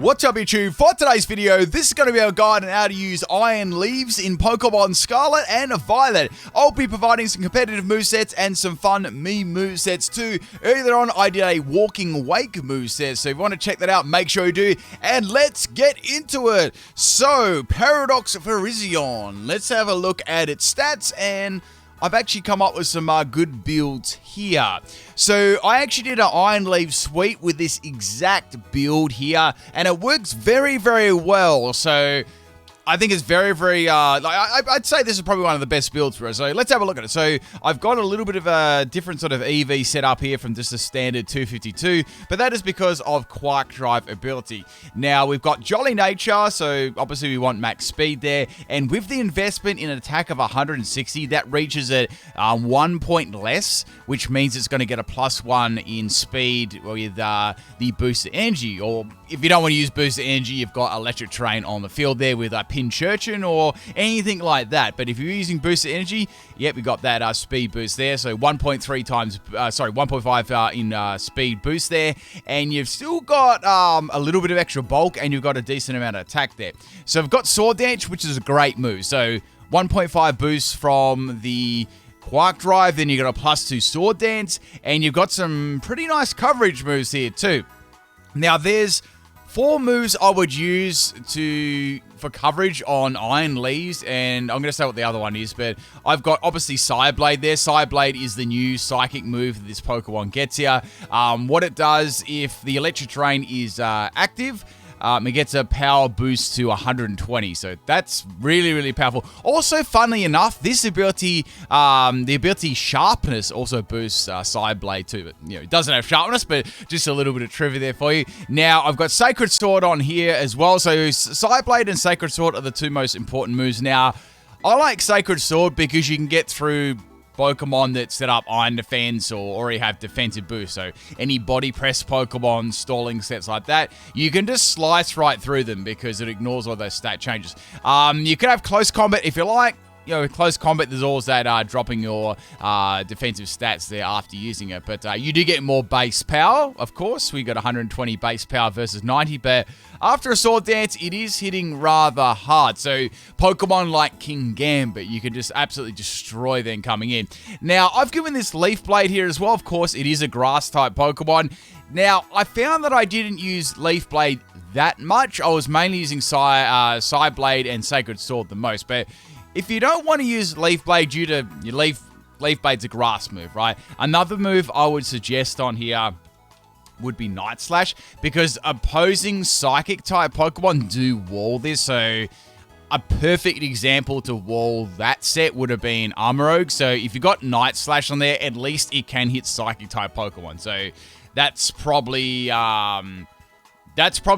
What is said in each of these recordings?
What's up YouTube? For today's video, this is going to be our guide on how to use Iron Leaves in Pokemon Scarlet and Violet. I'll be providing some competitive movesets and some fun meme movesets too. Earlier on, I did a Walking Wake moveset, so if you want to check that out, make sure you do. And let's get into it. So, Paradox Virizion. Let's have a look at its stats, and I've actually come up with some good builds here. So I actually did an Iron Leaf sweep with this exact build here, and it works very, very well. So I think it's very, very, I'd say this is probably one of the best builds for us. So let's have a look at it. So I've got a little bit of a different sort of EV set up here from just a standard 252, but that is because of Quark Drive ability. Now we've got Jolly Nature, so obviously we want max speed there, and with the investment in an attack of 160, that reaches at 1 point less, which means it's going to get a +1 in speed with the boosted energy, or if you don't want to use boosted energy, you've got Electric Terrain on the field there with a Pinchurchin or anything like that. But if you're using boosted energy, yep, we got that speed boost there. So 1.3 times, 1.5 in speed boost there. And you've still got a little bit of extra bulk, and you've got a decent amount of attack there. So I've got Sword Dance, which is a great move. So 1.5 boost from the Quark Drive, then you got a +2 Sword Dance, and you've got some pretty nice coverage moves here too. Now there's 4 moves I would use for coverage on Iron Leaves, and I'm going to say what the other one is, but I've got obviously Psyblade there. Psyblade is the new psychic move that this Pokemon gets here. What it does, if the Electric Terrain is active, it gets a power boost to 120, so that's really, really powerful. Also, funnily enough, this ability, the ability Sharpness also boosts Psyblade too, but you know, it doesn't have Sharpness, but just a little bit of trivia there for you. Now, I've got Sacred Sword on here as well, so Psyblade and Sacred Sword are the 2 most important moves. Now, I like Sacred Sword because you can get through Pokemon that set up Iron Defense or already have defensive boost. So any body press Pokemon, stalling sets like that, you can just slice right through them because it ignores all those stat changes. You can have Close Combat if you like. You know, with Close Combat, there's always that dropping your defensive stats there after using it. But you do get more base power, of course. We got 120 base power versus 90. But after a Sword Dance, it is hitting rather hard. So Pokemon like King Gambit, you can just absolutely destroy them coming in. Now, I've given this Leaf Blade here as well. Of course, it is a Grass-type Pokemon. Now, I found that I didn't use Leaf Blade that much. I was mainly using Psyblade and Sacred Sword the most. But if you don't want to use Leaf Blade due to your Leaf Blade's a grass move, right? Another move I would suggest on here would be Night Slash, because opposing Psychic type Pokemon do wall this. So a perfect example to wall that set would have been Armorogue. So if you got Night Slash on there, at least it can hit Psychic type Pokemon. So that's probably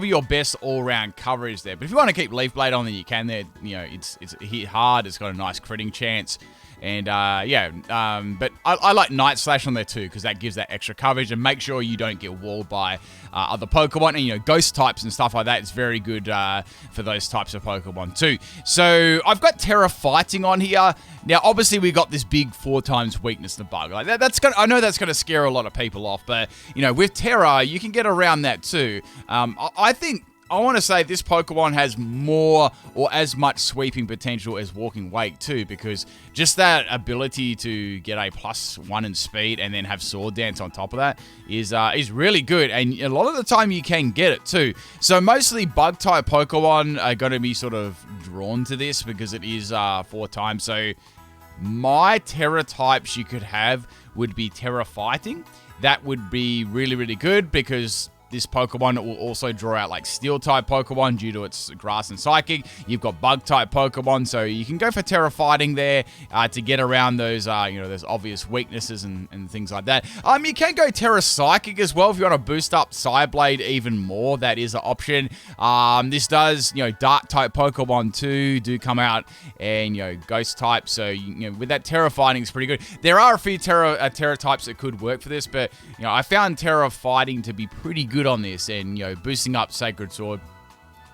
your best all-round coverage there. But if you want to keep Leaf Blade on, then you can there. You know, it's hit hard. It's got a nice critting chance. And, but I like Night Slash on there too, because that gives that extra coverage. And make sure you don't get walled by other Pokemon. And, you know, Ghost types and stuff like that. It's very good for those types of Pokemon too. So I've got Terra Fighting on here. Now, obviously, we got this big 4 times weakness to bug. Like I know that's going to scare a lot of people off. But, you know, with Terra, you can get around that too. I want to say this Pokemon has more or as much sweeping potential as Walking Wake too, because just that ability to get a +1 in speed and then have Sword Dance on top of that is really good, and a lot of the time you can get it too. So mostly Bug-type Pokemon are going to be sort of drawn to this because it is 4 times. So my Terra types you could have would be Terra Fighting. That would be really, really good because this Pokemon will also draw out like Steel-type Pokemon due to its Grass and Psychic. You've got Bug-type Pokemon, so you can go for Terra Fighting there to get around those, those obvious weaknesses and things like that. You can go Terra Psychic as well if you want to boost up Psyblade even more. That is an option. This does, Dark-type Pokemon too do come out, and Ghost-type. So with that Terra Fighting is pretty good. There are a few Terra types that could work for this, but I found Terra Fighting to be pretty good on this, and boosting up Sacred Sword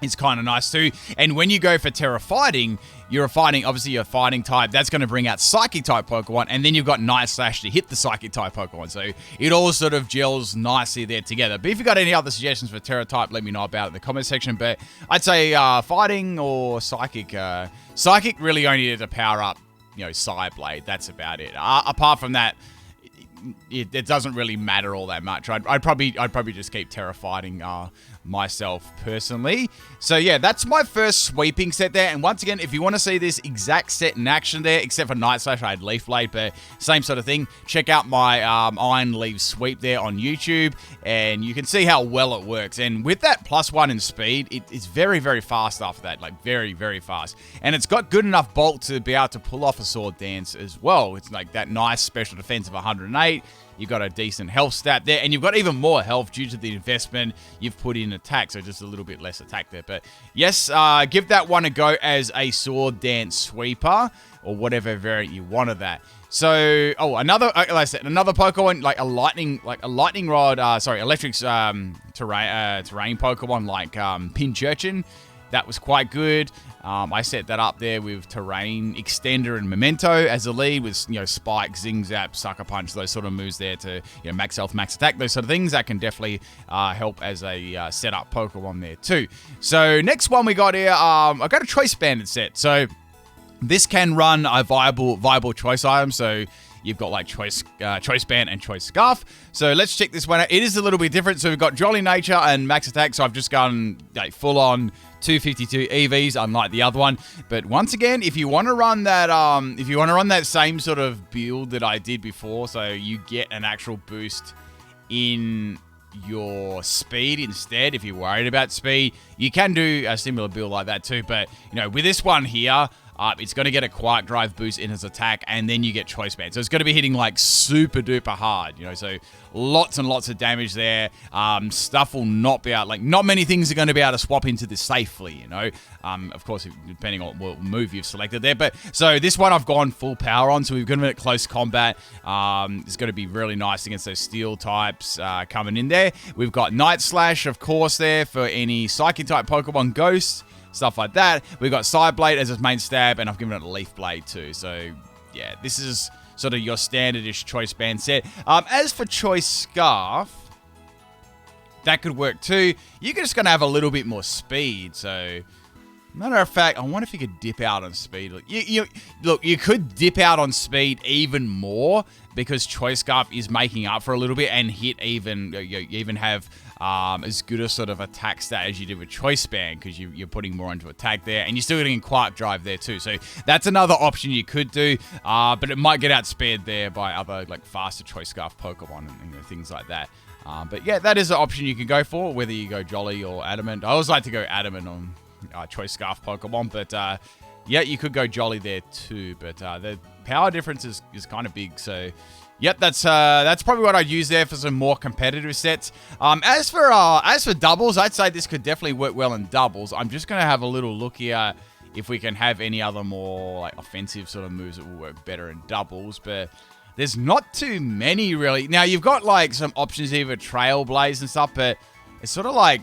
It's kind of nice too. And when you go for Terra Fighting, obviously your fighting type, that's going to bring out Psychic type Pokemon, and then you've got Night Slash to hit the Psychic type Pokemon. So it all sort of gels nicely there together. But if you've got any other suggestions for Terra type, let me know about it in the comment section. But I'd say Fighting or Psychic. Psychic really only needed to power up, Psyblade. That's about it. Apart from that, it doesn't really matter all that much. I'd probably just keep Terra Fighting myself personally. So yeah, that's my first sweeping set there. And once again, if you want to see this exact set in action there, except for Night Slash, I had Leaf Blade, but same sort of thing. Check out my Iron Leaf sweep there on YouTube, and you can see how well it works. And with that +1 in speed, it's very, very fast after that, like very, very fast. And it's got good enough bulk to be able to pull off a Sword Dance as well. It's like that nice special defense of 108. You've got a decent health stat there, and you've got even more health due to the investment you've put in attack, so just a little bit less attack there. But yes, give that one a go as a Sword Dance Sweeper, or whatever variant you want of that. So, another Pokemon, like a lightning rod, electric terrain Pokemon like Pinchurchin. That was quite good. I set that up there with Terrain, Extender, and Memento as a lead with, Spike, Zing Zap, Sucker Punch, those sort of moves there to, max health, max attack, those sort of things. That can definitely help as a setup Pokemon there too. So next one we got here, I got a Choice Banded set. So this can run a viable choice item. So you've got like Choice Band and Choice Scarf. So let's check this one out. It is a little bit different. So we've got Jolly Nature and Max Attack. So I've just gone like full on 252 EVs, unlike the other one. But once again, if you want to run that, same sort of build that I did before, so you get an actual boost in your speed instead. If you're worried about speed, you can do a similar build like that too. But with this one here, it's going to get a Quiet Drive boost in its attack, and then you get Choice Band. So it's going to be hitting like super duper hard, so lots and lots of damage there. Stuff will not be out, like not many things are going to be able to swap into this safely, Of course, depending on what move you've selected there. But so this one I've gone full power on, so we've got it at close combat. It's going to be really nice against those steel types coming in there. We've got Night Slash, of course, there for any Psychic type Pokemon, Ghosts, stuff like that. We've got Psyblade as its main stab, and I've given it a Leaf Blade too. So yeah, this is sort of your standardish Choice Band set. As for Choice Scarf, that could work too. You're just going to have a little bit more speed. So matter of fact, I wonder if you could dip out on speed. Look, you could dip out on speed even more because Choice Scarf is making up for a little bit and hit even, you even have as good a sort of attack stat as you did with Choice Band, because you're putting more into attack there, and you're still getting Quiet Drive there too. So that's another option you could do, but it might get outspeed there by other like faster Choice Scarf Pokemon and things like that. But yeah, that is an option you can go for, whether you go Jolly or Adamant. I always like to go Adamant on Choice Scarf Pokemon, but yeah, you could go Jolly there too. But the power difference is kind of big, so yep, that's probably what I'd use there for some more competitive sets. As for doubles, I'd say this could definitely work well in doubles. I'm just gonna have a little look here if we can have any other more like offensive sort of moves that will work better in doubles, but there's not too many really. Now you've got like some options here for Trailblaze and stuff, but it's sort of like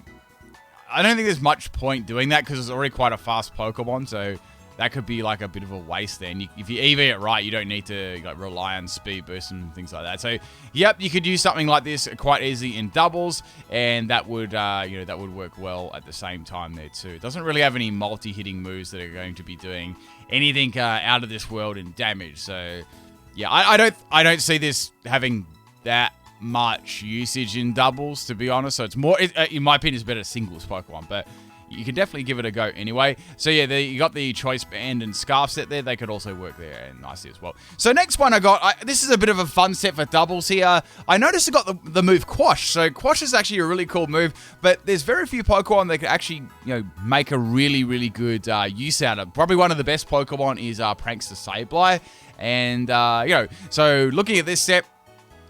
I don't think there's much point doing that because it's already quite a fast Pokemon, so that could be like a bit of a waste there. And if you EV it right, you don't need to like rely on speed boost and things like that. So, yep, you could use something like this quite easily in doubles, and that would that would work well at the same time there too. It doesn't really have any multi-hitting moves that are going to be doing anything out of this world in damage. So, yeah, I don't see this having that much usage in doubles, to be honest. So it's more, in my opinion, it's better singles Pokemon, but you can definitely give it a go anyway. So yeah, you got the Choice Band and Scarf set there. They could also work there and nicely as well. So next one I got, this is a bit of a fun set for doubles here. I noticed I got the move Quash. So Quash is actually a really cool move, but there's very few Pokemon that can actually, make a really, really good use out of it. Probably one of the best Pokemon is Prankster Sableye. And, so looking at this set,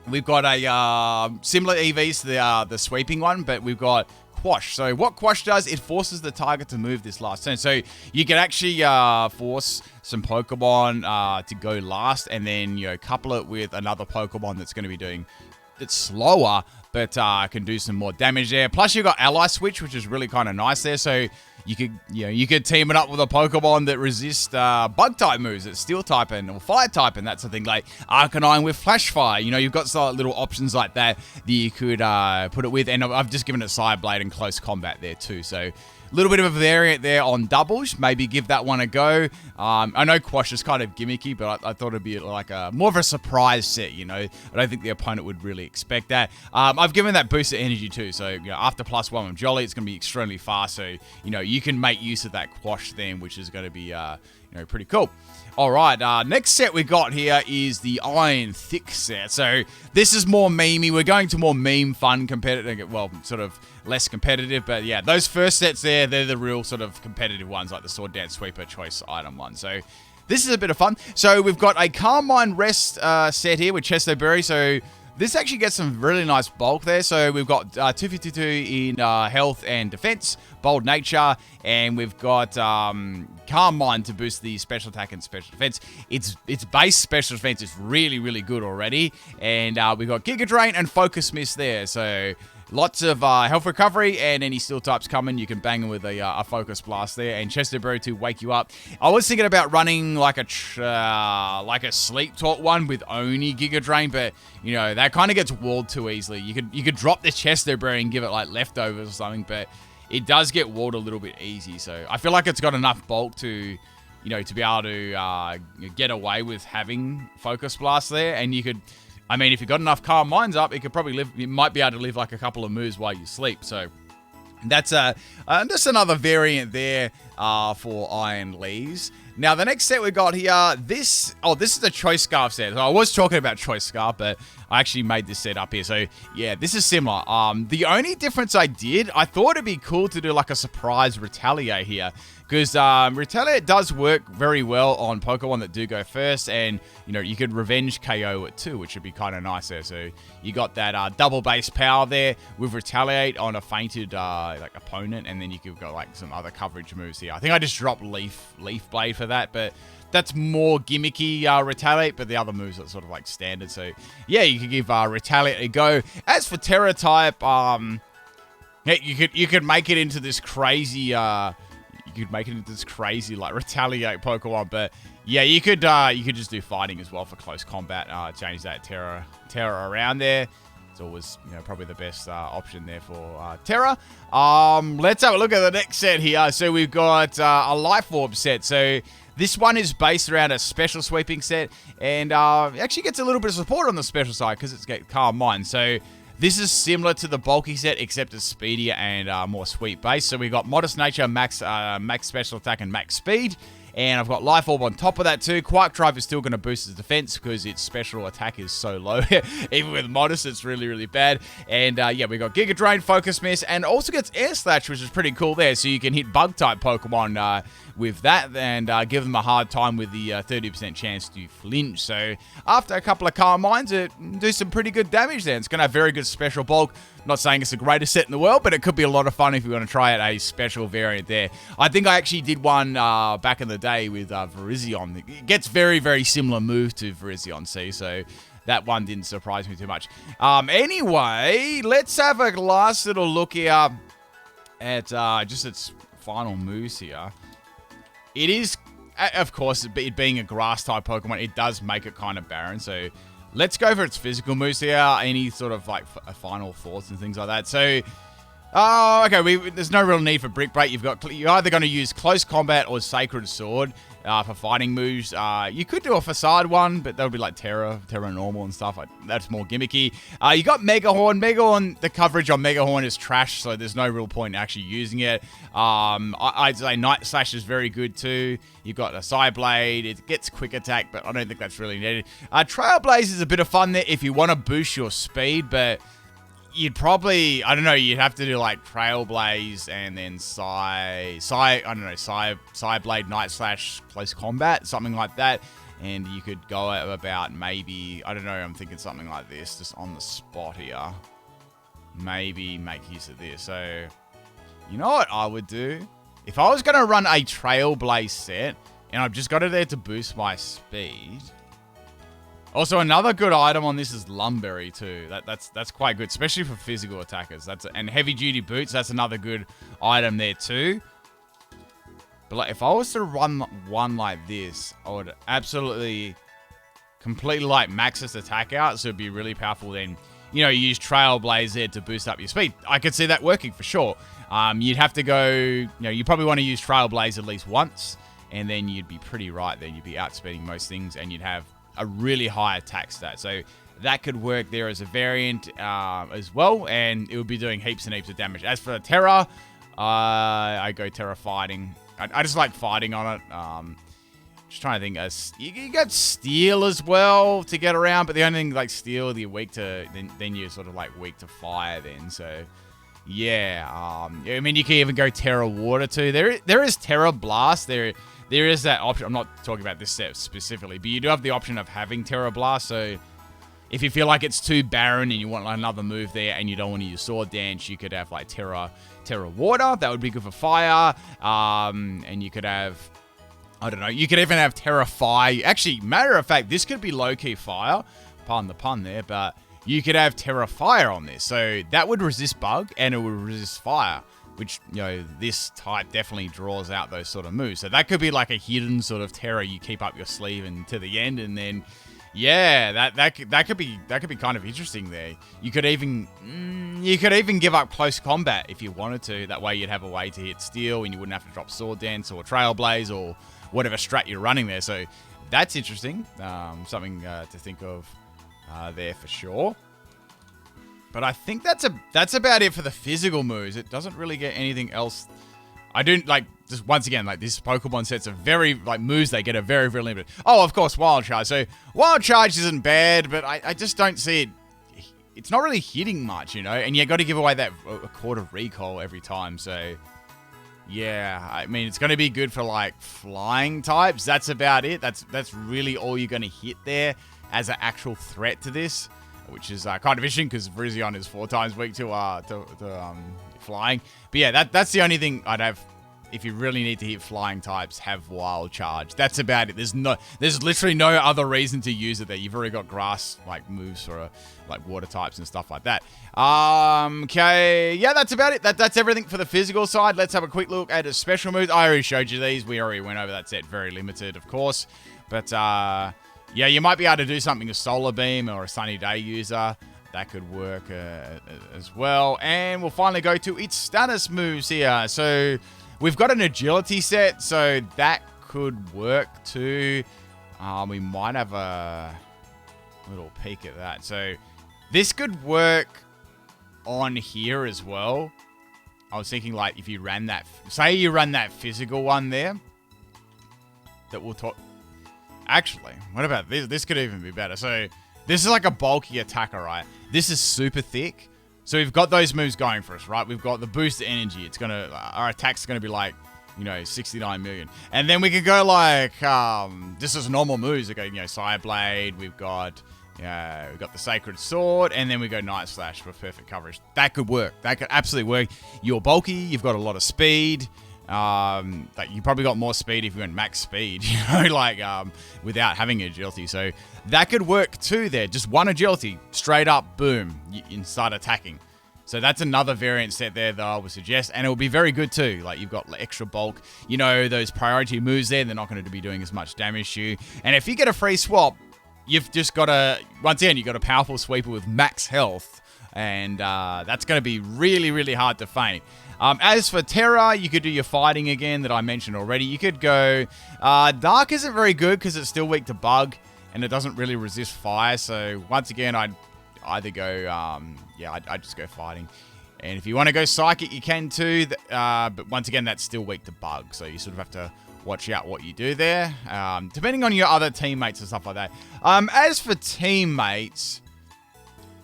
we've got a similar EVs to the sweeping one, but we've got Quash. So what Quash does, it forces the target to move this last turn. So you can actually force some Pokemon to go last, and then couple it with another Pokemon that's going to be doing that's slower, but can do some more damage there. Plus, you've got Ally Switch, which is really kind of nice there. So you could team it up with a Pokemon that resists bug type moves, that's steel type or fire type, and that's something like Arcanine with Flash Fire. You've got some little options like that you could put it with, and I've just given it Psyblade and close combat there too. So a little bit of a variant there on doubles. Maybe give that one a go. I know Quash is kind of gimmicky, but I thought it'd be like more of a surprise set, I don't think the opponent would really expect that. I've given that boost of energy too, so after +1 with Jolly, it's going to be extremely fast, so you can make use of that Quash theme, which is going to be pretty cool. All right, next set we got here is the Iron Thick set. So this is more memey. We're going to more meme fun competitive, well, sort of less competitive, but yeah, those first sets there, they're the real sort of competitive ones, like the Sword Dance Sweeper choice item one. So this is a bit of fun. So we've got a Calm Mind Rest set here with Chesto Berry. So this actually gets some really nice bulk there. So we've got 252 in health and defense, bold nature, and we've got Calm Mind to boost the special attack and special defense. Its base special defense is really, really good already. And we've got Giga Drain and Focus Mist there. So lots of health recovery, and any steel types coming, you can bang them with a Focus Blast there, and Chesto Berry to wake you up. I was thinking about running like a Sleep Talk one with only Giga Drain, but that kind of gets walled too easily. You could drop the Chesto Berry and give it like leftovers or something, but it does get walled a little bit easy. So I feel like it's got enough bulk to to be able to get away with having Focus Blast there, and you could. I mean, if you've got enough Calm Minds up, it could probably live. You might be able to live like a couple of moves while you sleep. So that's just another variant there for Iron Leaves. Now, the next set we got here, this is a Choice Scarf set. So I was talking about Choice Scarf, but I actually made this set up here. So yeah, this is similar. The only difference I thought it'd be cool to do like a surprise Retaliate here. Because Retaliate does work very well on Pokemon that do go first, and you could revenge KO it too, which would be kind of nice there. So you got that double base power there with Retaliate on a fainted like opponent, and then you could go like some other coverage moves here. I think I just dropped Leaf Blade for that, but that's more gimmicky Retaliate, but the other moves are sort of like standard. So yeah, you could give Retaliate a go. As for Terra type, yeah, you could make it into this crazy. You could make it into this crazy like Retaliate Pokemon, but yeah, you could just do fighting as well for close combat. Change that Terra around there. It's always probably the best option there for Terra. Let's have a look at the next set here. So we've got a Life Orb set. So this one is based around a special sweeping set, and actually gets a little bit of support on the special side because it's got Calm Mind. So this is similar to the bulky set, except it's speedier and more sweep base. So we've got Modest Nature, max special attack, and max speed. And I've got Life Orb on top of that too. Quark Drive is still going to boost its defense because its special attack is so low. Even with Modest, it's really, really bad. And yeah, we've got Giga Drain, Focus Mist, and also gets Air Slash, which is pretty cool there. So you can hit Bug-type Pokemon with that and give them a hard time with the 30% chance to flinch. So after a couple of Calm Minds, it do some pretty good damage there. It's going to have very good special bulk. Not saying it's the greatest set in the world, but it could be a lot of fun if you want to try out a special variant there. I think I actually did one back in the day with Virizion. It gets very, very similar move to Virizion, see? So that one didn't surprise me too much. Anyway, let's have a last little look here at just its final moves here. It is, of course, it being a grass-type Pokemon, it does make it kind of barren, so let's go for its physical moves here. Any sort of like final thoughts and things like that. So, okay, there's no real need for Brick Break. You're either going to use Close Combat or Sacred Sword for fighting moves. You could do a Facade one, but that would be like Terra Normal and stuff. That's more gimmicky. You got Mega Horn. Mega Horn, the coverage on Mega Horn is trash, so there's no real point in actually using it. I'd say Night Slash is very good too. You've got a Psyblade. It gets quick attack, but I don't think that's really needed. Trailblaze is a bit of fun there if you want to boost your speed, but you'd probably, I don't know, you'd have to do like Trailblaze and then Psyblade, Night Slash, Close Combat, something like that. And you could go about maybe, I don't know, I'm thinking something like this, just on the spot here. Maybe make use of this. So, you know what I would do? If I was going to run a Trailblaze set, and I've just got it there to boost my speed, Also, another good item on this is Lumberry too. That's quite good, especially for physical attackers. And heavy duty boots. That's another good item there too. But like, if I was to run one like this, I would absolutely completely like max this attack out, so it'd be really powerful. Then, you know, you use Trailblaze there to boost up your speed. I could see that working for sure. You'd have to go, you know, you probably want to use Trailblaze at least once, and then you'd be pretty right there. You'd be outspeeding most things, and you'd have a really high attack stat. So that could work there as a variant as well, and it would be doing heaps and heaps of damage. As for Terra, I go Terra Fighting. I just like fighting on it. Just trying to think. You got Steel as well to get around, but the only thing like Steel, you're weak to, then you're sort of like weak to fire then. So yeah, I mean you can even go Terra Water too. There is Terra Blast. There is that option. I'm not talking about this set specifically, but you do have the option of having Terra Blast. So if you feel like it's too barren and you want like another move there and you don't want to use Sword Dance, you could have like Terra Water. That would be good for fire. And you could have, I don't know, you could even have Terra Fire. Actually, matter of fact, this could be low-key fire. Pardon the pun there, but you could have Terra Fire on this. So that would resist bug and it would resist fire, which, you know, this type definitely draws out those sort of moves. So that could be like a hidden sort of Terra you keep up your sleeve and to the end, and then yeah, that could be kind of interesting there. You could even give up close combat if you wanted to. That way you'd have a way to hit Steel and you wouldn't have to drop Sword Dance or Trailblaze or whatever strat you're running there. So that's interesting. Something to think of there for sure. But I think that's about it for the physical moves. It doesn't really get anything else. I don't like, just once again, like this Pokemon sets are very, like moves they get are very, very limited. Oh, of course, Wild Charge. So Wild Charge isn't bad, but I just don't see it. It's not really hitting much, you know, and you got to give away that a quarter recall every time. So yeah, I mean, it's going to be good for like flying types. That's about it. That's really all you're going to hit there as an actual threat to this, which is kind of interesting because Virizion is 4 times weak to flying. But yeah, that's the only thing I'd have. If you really need to hit flying types, have Wild Charge. That's about it. There's literally no other reason to use it there. You've already got grass like moves for like water types and stuff like that. Okay, yeah, that's about it. That's everything for the physical side. Let's have a quick look at a special moves. I already showed you these. We already went over that set. Very limited, of course. But yeah, you might be able to do something with Solar Beam or a Sunny Day user. That could work as well. And we'll finally go to its status moves here. So we've got an agility set, so that could work too. We might have a little peek at that. So this could work on here as well. I was thinking like if you ran that, say you run that physical one there, that we'll talk. Actually, what about this? This could even be better. So this is like a bulky attacker, right? This is super thick. So we've got those moves going for us, right? We've got the boost energy. It's gonna, our attack's gonna be like, you know, 69 million. And then we could go like, this is normal moves. We go, you know, Psyblade. We've got the Sacred Sword, and then we go Night Slash for perfect coverage. That could work. That could absolutely work. You're bulky. You've got a lot of speed. Like you probably got more speed if you went max speed, you know, like without having agility. So that could work too there. Just one agility, straight up, boom, you start attacking. So that's another variant set there that I would suggest, and it will be very good too. Like you've got extra bulk, you know, those priority moves there, they're not going to be doing as much damage to you. And if you get a free swap, you've just got a, once again, you've got a powerful sweeper with max health, and that's going to be really, really hard to feint. As for Terra, you could do your fighting again that I mentioned already. You could go, Dark isn't very good because it's still weak to bug, and it doesn't really resist fire. So once again, I'd either go, I'd just go fighting. And if you want to go Psychic, you can too. But once again, that's still weak to bug. So you sort of have to watch out what you do there, depending on your other teammates and stuff like that. As for teammates,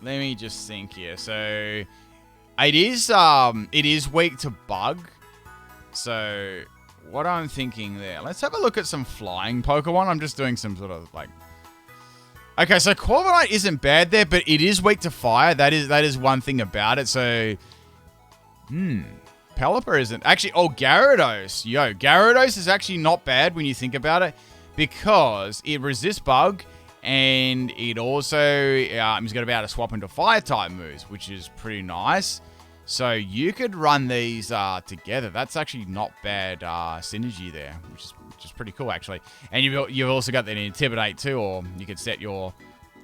let me just think here. So it is weak to bug. So what I'm thinking there, let's have a look at some flying Pokemon. I'm just doing some sort of like, okay, so Corviknight isn't bad there, but it is weak to fire. That is one thing about it. So, Pelipper isn't. Actually, Gyarados. Gyarados is actually not bad when you think about it, because it resists bug, And it also is going to be able to swap into fire-type moves, which is pretty nice. So you could run these together. That's actually not bad synergy there, which is pretty cool, actually. And you've also got the Intimidate, too, or you could set your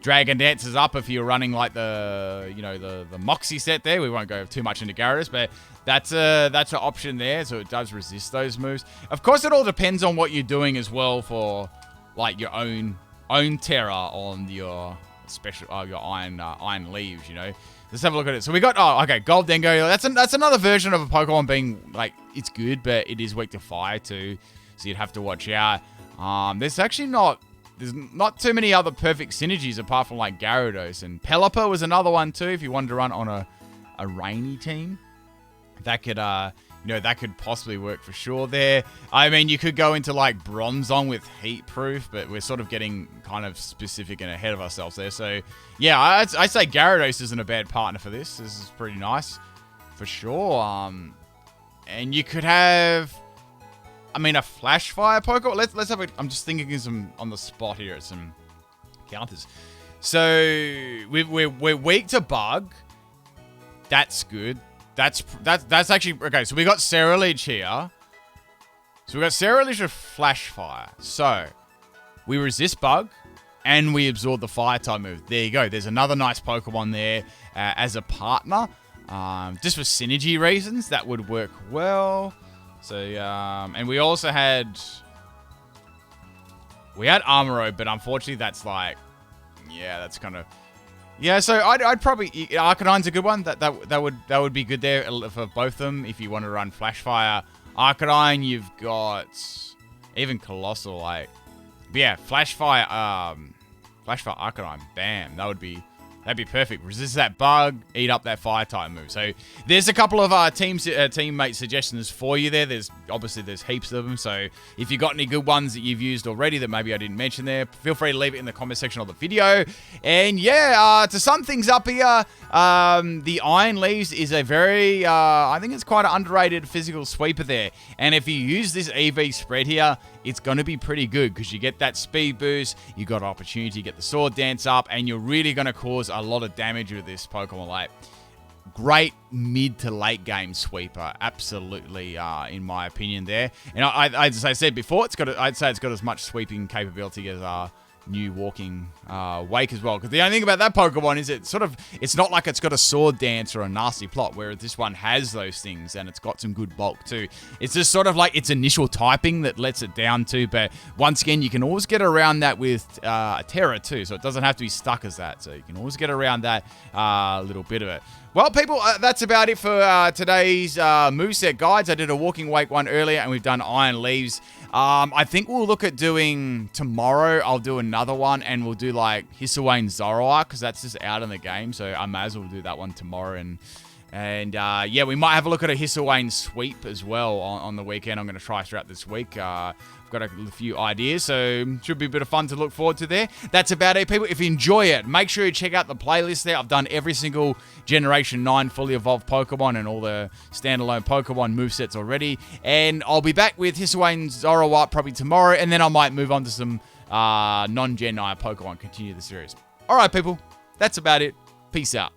Dragon Dancers up if you're running like the Moxie set there. We won't go too much into Gyarados, but that's an option there, so it does resist those moves. Of course, it all depends on what you're doing as well for like your own Terra on your special your Iron Leaves, you know. Let's have a look at it. So we got Gold Dengo. That's another version of a Pokemon being like, it's good, but it is weak to fire too, so you'd have to watch out. There's not too many other perfect synergies apart from like Gyarados, and Pelipper was another one too. If you wanted to run on a rainy team, that could that could possibly work for sure there. I mean, you could go into like Bronzong with Heat Proof, but we're sort of getting kind of specific and ahead of ourselves there. So yeah, I say Gyarados isn't a bad partner for this. This is pretty nice for sure. And you could have, I mean, a Flash Fire Pokemon. Let's have I'm just thinking of some on the spot here at some counters. So we're weak to Bug. That's good. That's actually okay. So we got Cerulege here. So we got Cerulege with Flash Fire. So we resist Bug, and we absorb the Fire type move. There you go. There's another nice Pokemon there as a partner. Just for synergy reasons, that would work well. So and we also had Armoro, but unfortunately that's like, yeah, that's kind of. Yeah, so I'd probably Arcanine's a good one. That would be good there for both of them if you want to run Flash Fire. Arcanine, you've got even Colossal, like, but yeah, Flash Fire Arcanine, bam, that'd be perfect. Resist that Bug, eat up that Fire type move. So there's a couple of teammate suggestions for you there. There's heaps of them. So if you got any good ones that you've used already that maybe I didn't mention there, feel free to leave it in the comment section of the video. And yeah, to sum things up here, the Iron Leaves is a very, I think it's quite an underrated physical sweeper there. And if you use this EV spread here, it's going to be pretty good because you get that speed boost, you got an opportunity to get the Sword Dance up, and you're really going to cause a lot of damage with this Pokemon. Like, great mid to late game sweeper, absolutely, in my opinion there. And as I said before, I'd say it's got as much sweeping capability as new Walking Wake as well. Because the only thing about that Pokemon is it's not like it's got a Sword Dance or a nasty plot, whereas this one has those things and it's got some good bulk too. It's just sort of like its initial typing that lets it down too, but once again, you can always get around that with Terra too, so it doesn't have to be stuck as that, so you can always get around that little bit of it. Well, people, that's about it for today's moveset guides. I did a Walking Wake one earlier, and we've done Iron Leaves. I think we'll look at doing tomorrow. I'll do another one, and we'll do like Hisuian Zoroark, because that's just out in the game. So I may as well do that one tomorrow. And yeah, we might have a look at a Hisuian Sweep as well on the weekend. I'm going to try throughout this week. I've got a few ideas, so should be a bit of fun to look forward to there. That's about it, people. If you enjoy it, make sure you check out the playlist there. I've done every single Generation 9 fully evolved Pokemon and all the standalone Pokemon movesets already. And I'll be back with Hisuian Zoroark probably tomorrow, and then I might move on to some non-Gen 9 Pokemon, continue the series. All right, people. That's about it. Peace out.